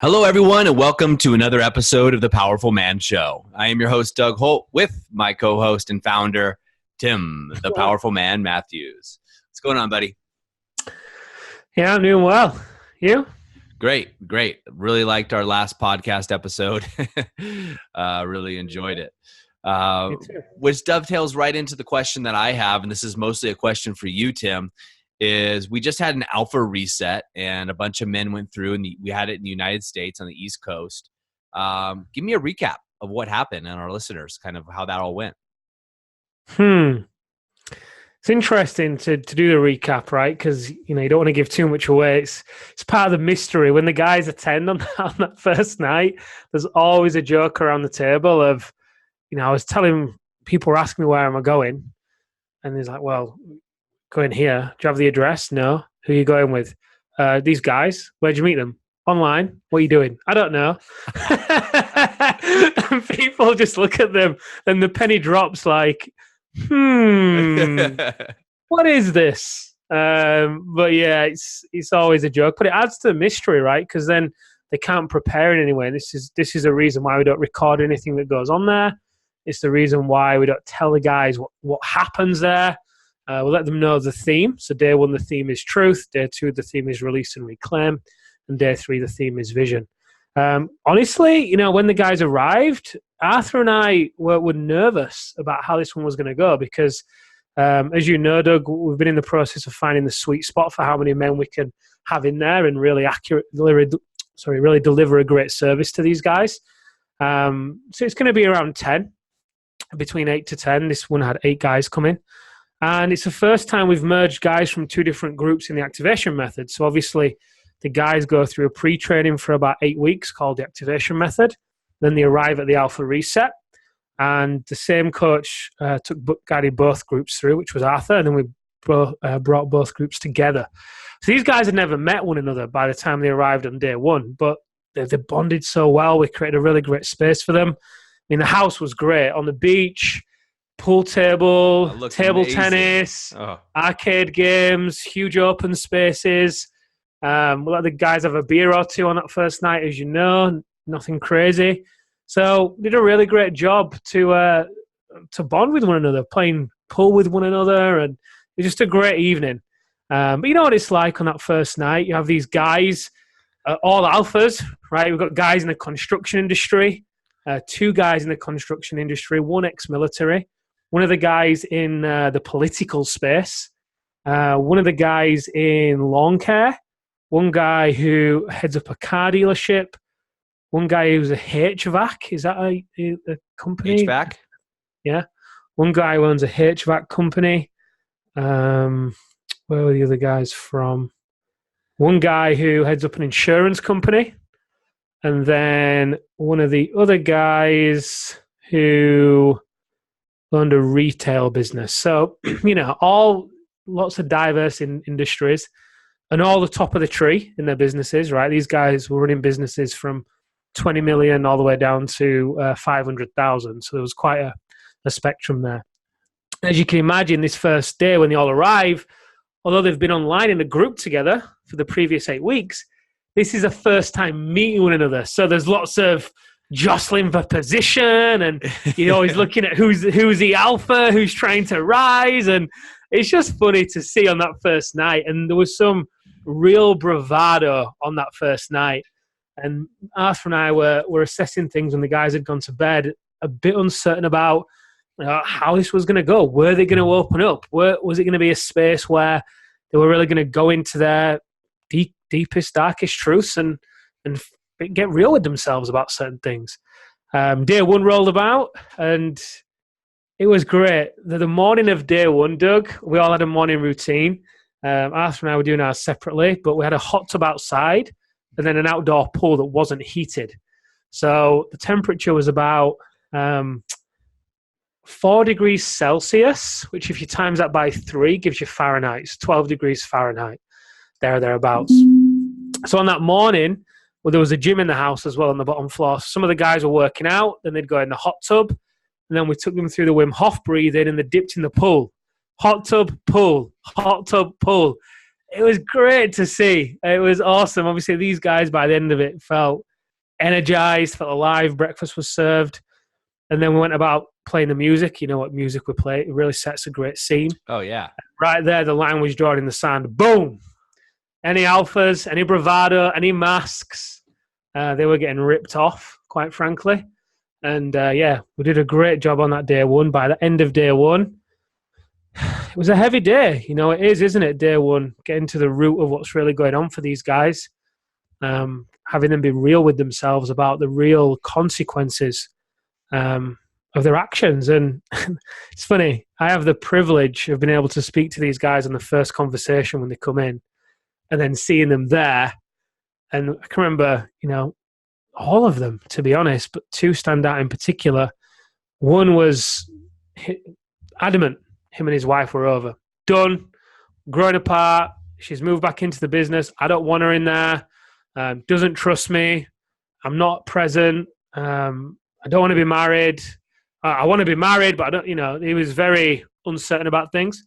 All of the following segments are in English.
Hello, everyone, and welcome to another episode of the Powerful Man Show. I am your host, Doug Holt, with my co-host and founder, Tim, the Powerful Man Matthews. What's going on, buddy? Yeah, I'm doing well. You? Great. Really liked our last podcast episode. Really enjoyed it. Which dovetails right into the question that I have, and this is mostly a question for you, Tim, is we just had an alpha reset and a bunch of men went through, and we had it in the United States on the East Coast. Give me a recap of what happened and our listeners, kind of how that all went. It's interesting to do the recap, right? Because you don't want to give too much away. It's part of the mystery. When the guys attend on that first night, there's always a joke around the table of, I was telling people were asking me where am I going, and he's like, "Well, going here. Do you have the address? No. Who are you going with? These guys. Where'd you meet them? Online. What are you doing? I don't know." And people just look at them, and the penny drops like, what is this? But yeah, it's always a joke, but it adds to the mystery, right? Because then they can't prepare in any way. This is a reason why we don't record anything that goes on there. It's the reason why we don't tell the guys what happens there. We'll let them know the theme. So day 1, the theme is truth. Day 2, the theme is release and reclaim. And day 3, the theme is vision. Honestly, when the guys arrived, Arthur and I were nervous about how this one was going to go because, as you know, Doug, we've been in the process of finding the sweet spot for how many men we can have in there and really really deliver a great service to these guys. So it's going to be around 10, between 8 to 10. This one had 8 guys come in. And it's the first time we've merged guys from 2 different groups in the activation method. So obviously, the guys go through a pre-training for about 8 weeks called the activation method. Then they arrive at the alpha reset. And the same coach guided both groups through, which was Arthur. And then we brought both groups together. So these guys had never met one another by the time they arrived on day 1. But they bonded so well. We created a really great space for them. I mean, the house was great. On the beach, pool table, table tennis, arcade games, huge open spaces. We'll let the guys have a beer or 2 on that first night, as you know, nothing crazy. So did a really great job to bond with one another, playing pool with one another, and it was just a great evening. But you know what it's like on that first night? You have these guys, all alphas, right? We've got guys in the construction industry, 2 guys in the construction industry, 1 ex-military. One of the guys in the political space, one of the guys in lawn care, one guy who heads up a car dealership, one guy who's a HVAC. Is that a company? HVAC? Yeah. One guy who owns a HVAC company. Where were the other guys from? One guy who heads up an insurance company. And then one of the other guys who owned a retail business. So, all lots of diverse industries and all the top of the tree in their businesses, right? These guys were running businesses from 20 million all the way down to 500,000. So there was quite a spectrum there. As you can imagine, this first day when they all arrive, although they've been online in a group together for the previous 8 weeks, this is a first time meeting one another. So there's lots of jostling for position, and you're always looking at who's the alpha, who's trying to rise, and it's just funny to see on that first night. And there was some real bravado on that first night. And Arthur and I were assessing things when the guys had gone to bed, a bit uncertain about how this was going to go. Were they going to open up? Was it going to be a space where they were really going to go into their deepest, darkest truths and get real with themselves about certain things? Day 1 rolled about, and it was great. The morning of day 1, Doug, we all had a morning routine. Arthur and I were doing ours separately, but we had a hot tub outside and then an outdoor pool that wasn't heated. So the temperature was about 4 degrees Celsius, which if you times that by 3 gives you Fahrenheit. It's 12 degrees Fahrenheit, thereabouts. So on that morning, well, there was a gym in the house as well on the bottom floor. Some of the guys were working out, then they'd go in the hot tub, and then we took them through the Wim Hof breathing and they dipped in the pool. Hot tub, pool. Hot tub, pool. It was great to see. It was awesome. Obviously, these guys, by the end of it, felt energized, felt alive. Breakfast was served. And then we went about playing the music. You know what music we play. It really sets a great scene. Oh, yeah. Right there, the line was drawn in the sand. Boom! Any alphas, any bravado, any masks, they were getting ripped off, quite frankly. And yeah, we did a great job on that day one. By the end of day one, it was a heavy day. You know, it is, isn't it? Day one, getting to the root of what's really going on for these guys, having them be real with themselves about the real consequences of their actions. And it's funny, I have the privilege of being able to speak to these guys on the first conversation when they come in, and then seeing them there. And I can remember, you know, all of them, to be honest, but two stand out in particular. One was adamant. Him and his wife were over. Done. Growing apart. She's moved back into the business. I don't want her in there. Doesn't trust me. I'm not present. I don't want to be married. I want to be married, but I don't, you know, he was very uncertain about things.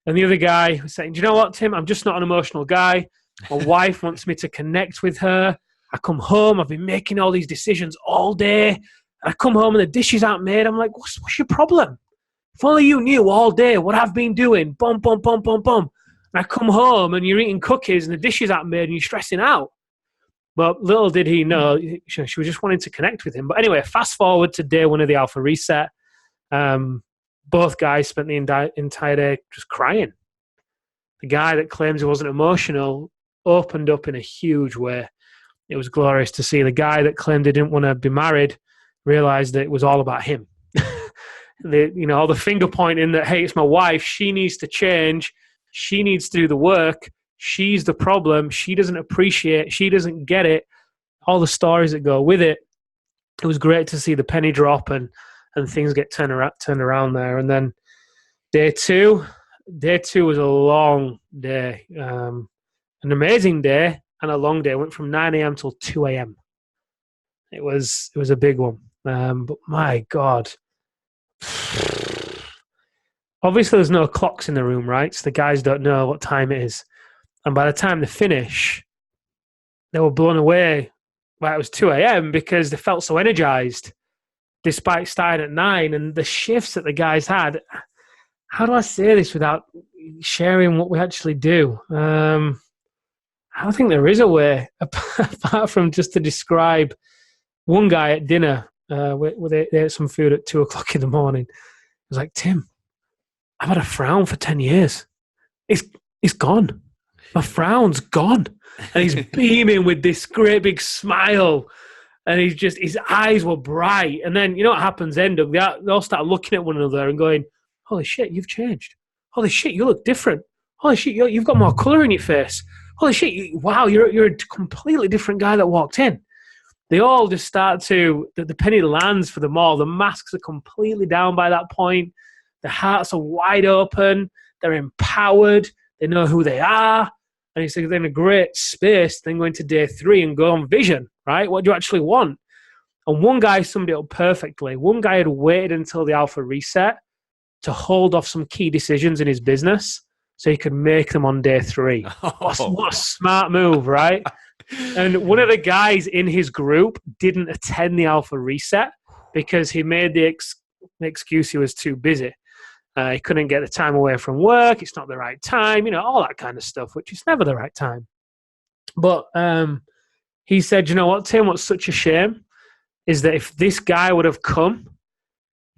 And the other guy was saying, do you know what, Tim? I'm just not an emotional guy. My wife wants me to connect with her. I come home. I've been making all these decisions all day. And I come home and the dishes aren't made. I'm like, what's your problem? If only you knew all day what I've been doing. Bum, bum, bum, bum, bum. And I come home and you're eating cookies and the dishes aren't made and you're stressing out. But little did he know, she was just wanting to connect with him. But anyway, fast forward to day one of the Alpha Reset. Both guys spent the entire day just crying. The guy that claims he wasn't emotional opened up in a huge way. It was glorious to see. The guy that claimed he didn't want to be married realized that it was all about him. All the finger pointing that, hey, it's my wife. She needs to change. She needs to do the work. She's the problem. She doesn't appreciate. She doesn't get it. All the stories that go with it. It was great to see the penny drop and things get turned around there. And then day two was a long day, an amazing day and a long day. It went from 9 a.m. till 2 a.m. It was a big one. But my God, obviously there's no clocks in the room, right? So the guys don't know what time it is. And by the time they finish, they were blown away. Well, it was 2 a.m. because they felt so energized despite starting at 9. And the shifts that the guys had, how do I say this without sharing what we actually do? I don't think there is a way apart from just to describe one guy at dinner they ate some food at 2 o'clock in the morning. It was like, Tim, I've had a frown for 10 years. It's gone. My frown's gone. And he's beaming with this great big smile. And his eyes were bright. And then, you know what happens then, Doug? They all start looking at one another and going, holy shit, you've changed. Holy shit, you look different. Holy shit, you've got more colour in your face. Holy shit, wow, you're a completely different guy that walked in. They all just start to, the penny lands for them all. The masks are completely down by that point. Their hearts are wide open. They're empowered. They know who they are. And it's in a great space, then go into day 3 and go on vision, right? What do you actually want? And one guy summed it up perfectly. One guy had waited until the Alpha Reset to hold off some key decisions in his business so he could make them on day 3. What a smart move, right? And one of the guys in his group didn't attend the Alpha Reset because he made the excuse he was too busy. He couldn't get the time away from work. It's not the right time, all that kind of stuff, which is never the right time. But he said, you know what, Tim, what's such a shame is that if this guy would have come,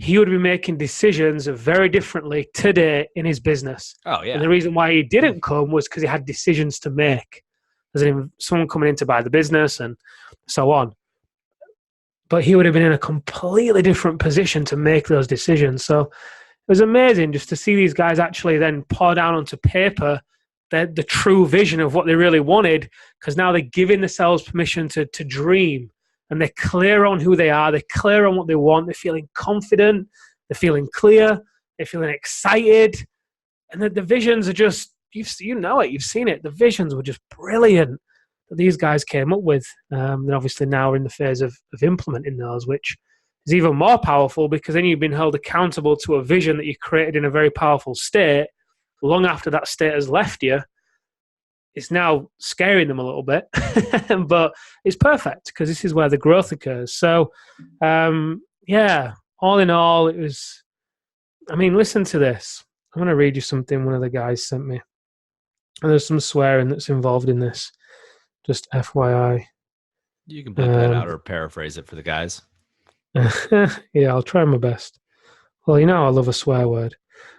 he would be making decisions very differently today in his business. Oh, yeah. And the reason why he didn't come was because he had decisions to make. As in someone coming in to buy the business and so on. But he would have been in a completely different position to make those decisions. So it was amazing just to see these guys actually then pour down onto paper the true vision of what they really wanted, because now they're giving themselves permission to dream, and they're clear on who they are, they're clear on what they want, they're feeling confident, they're feeling clear, they're feeling excited, and the visions are just, you've seen it, the visions were just brilliant that these guys came up with. And obviously now we're in the phase of implementing those, which is even more powerful because then you've been held accountable to a vision that you created in a very powerful state long after that state has left you. it's now scaring them a little bit, but it's perfect because this is where the growth occurs. So, yeah, all in all, it was. I mean, listen to this. I'm going to read you something one of the guys sent me. And there's some swearing that's involved in this. Just FYI. You can bleep that out or paraphrase it for the guys. Yeah, I'll try my best. Well, I love a swear word.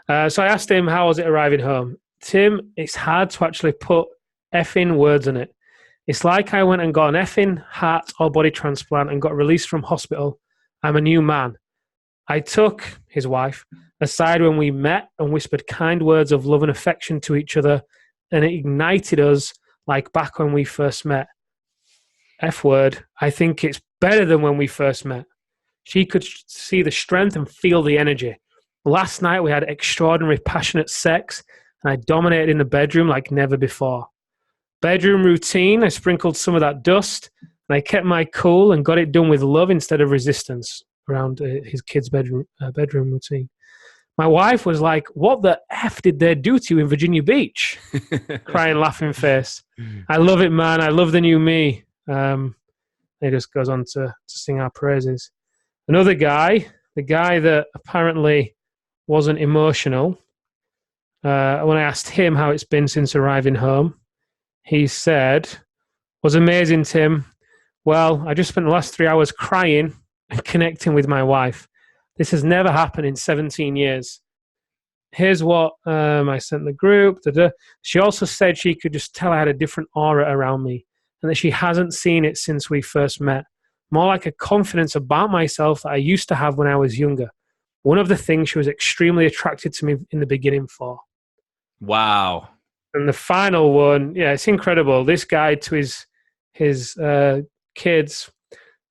So I asked him, how was it arriving home? Tim, it's hard to actually put effing words on it. It's like I went and got an effing heart or body transplant and got released from hospital. I'm a new man. I took his wife aside when we met and whispered kind words of love and affection to each other, and it ignited us like back when we first met. F word, I think it's better than when we first met. She could see the strength and feel the energy. Last night we had extraordinary passionate sex, and I dominated in the bedroom like never before. Bedroom routine, I sprinkled some of that dust, and I kept my cool and got it done with love instead of resistance around his kid's bedroom routine. My wife was like, what the F did they do to you in Virginia Beach? Crying, laughing face. I love it, man. I love the new me. He just goes on to sing our praises. Another guy, the guy that apparently wasn't emotional, when I asked him how it's been since arriving home, he said, was amazing, Tim. Well, I just spent the last 3 hours crying and connecting with my wife. This has never happened in 17 years. Here's what I sent the group. She also said she could just tell I had a different aura around me and that she hasn't seen it since we first met. More like a confidence about myself that I used to have when I was younger. One of the things she was extremely attracted to me in the beginning for. Wow. And the final one, yeah, it's incredible. This guy to his kids.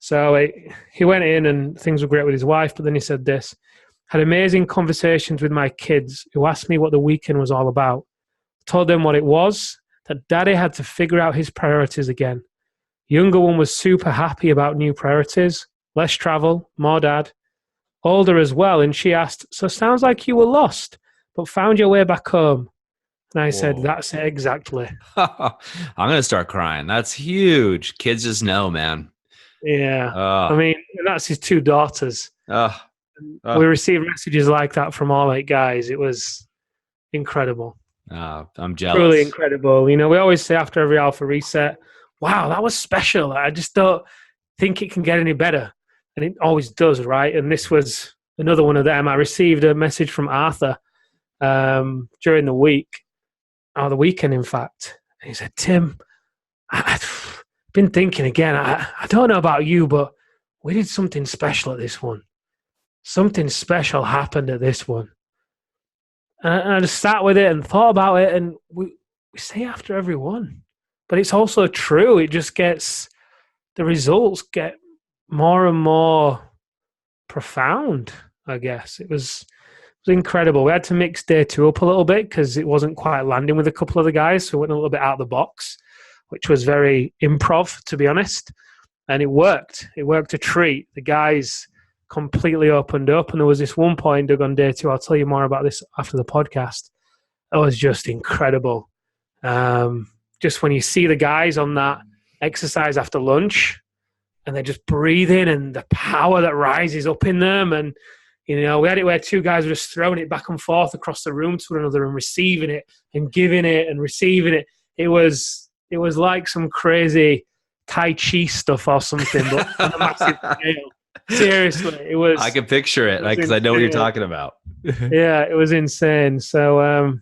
So he went in and things were great with his wife, but then he said this. Had amazing conversations with my kids who asked me what the weekend was all about. Told them what it was, that daddy had to figure out his priorities again. Younger one was super happy about new priorities, less travel, more dad. Older as well, and she asked, so sounds like you were lost, but found your way back home. And I said, that's it exactly. I'm going to start crying. That's huge. Kids just know, man. Yeah. I mean, and that's his two daughters. We received messages like that from all 8 guys. It was incredible. I'm jealous. Truly incredible. We always say after every alpha reset, wow, that was special. I just don't think it can get any better. And it always does, right? And this was another one of them. I received a message from Arthur during the week, or the weekend, in fact. And he said, Tim, I've been thinking again. I don't know about you, but we did something special at this one. Something special happened at this one. And I just sat with it and thought about it, and we say after every one. But it's also true. It just gets, the results get more and more profound, I guess. It was incredible. We had to mix day 2 up a little bit because it wasn't quite landing with a couple of the guys, so we went a little bit out of the box, which was very improv, to be honest. And it worked. It worked a treat. The guys completely opened up, and there was this one point, Doug, on day 2, I'll tell you more about this after the podcast, that was just incredible. Just when you see the guys on that exercise after lunch and they're just breathing and the power that rises up in them, and we had it where 2 guys were just throwing it back and forth across the room to one another and receiving it and giving it and receiving it. It was like some crazy Tai Chi stuff or something, but on a massive scale. Seriously, it was. I can picture it because I know what you're talking about. Yeah, it was insane. So,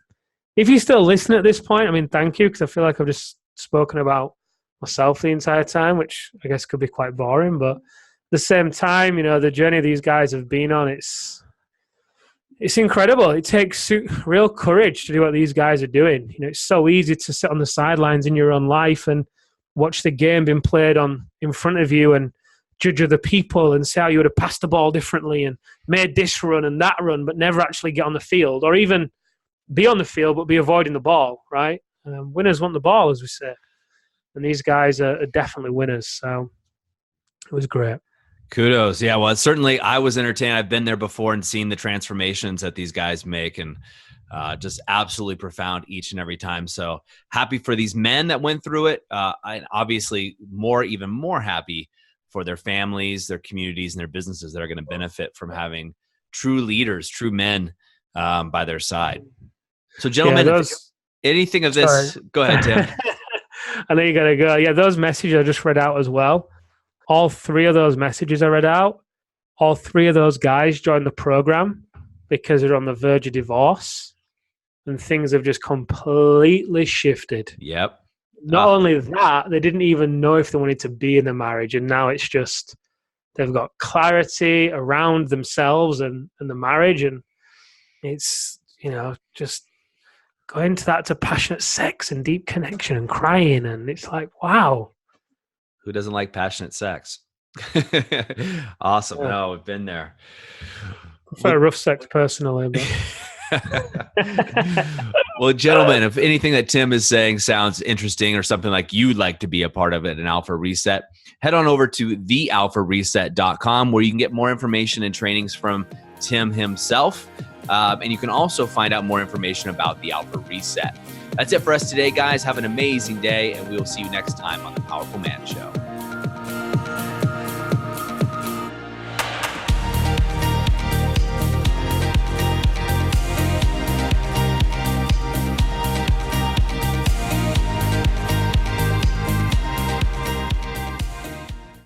if you still listen at this point, I mean, thank you, because I feel like I've just spoken about myself the entire time, which I guess could be quite boring. But at the same time, the journey these guys have been on, it's incredible. It takes real courage to do what these guys are doing. It's so easy to sit on the sidelines in your own life and watch the game being played on in front of you and judge other people and say how you would have passed the ball differently and made this run and that run, but never actually get on the field, or even be on the field but be avoiding the ball, right? Winners want the ball, as we say. And these guys are definitely winners. So it was great. Kudos. Yeah, well, certainly I was entertained. I've been there before and seen the transformations that these guys make. And Just absolutely profound each and every time. So happy for these men that went through it. And obviously even more happy for their families, their communities, and their businesses that are going to benefit from having true leaders, true men by their side. So gentlemen, anything of this, go ahead, Tim. I know you got to go. Yeah, those messages I just read out as well. All three of those messages I read out, all three of those guys joined the program because they're on the verge of divorce, and things have just completely shifted. Yep. Not only that, they didn't even know if they wanted to be in a marriage, and now it's just they've got clarity around themselves and the marriage, and it's, just go into that to passionate sex and deep connection and crying, and it's like, wow. Who doesn't like passionate sex? Awesome. Yeah. No, we've been there. I prefer rough sex personally, but well, gentlemen, if anything that Tim is saying sounds interesting or something like you'd like to be a part of it in Alpha Reset, head on over to thealphareset.com where you can get more information and trainings from Tim himself. And you can also find out more information about the Alpha Reset. That's it for us today, guys. Have an amazing day, and we will see you next time on the Powerful Man Show.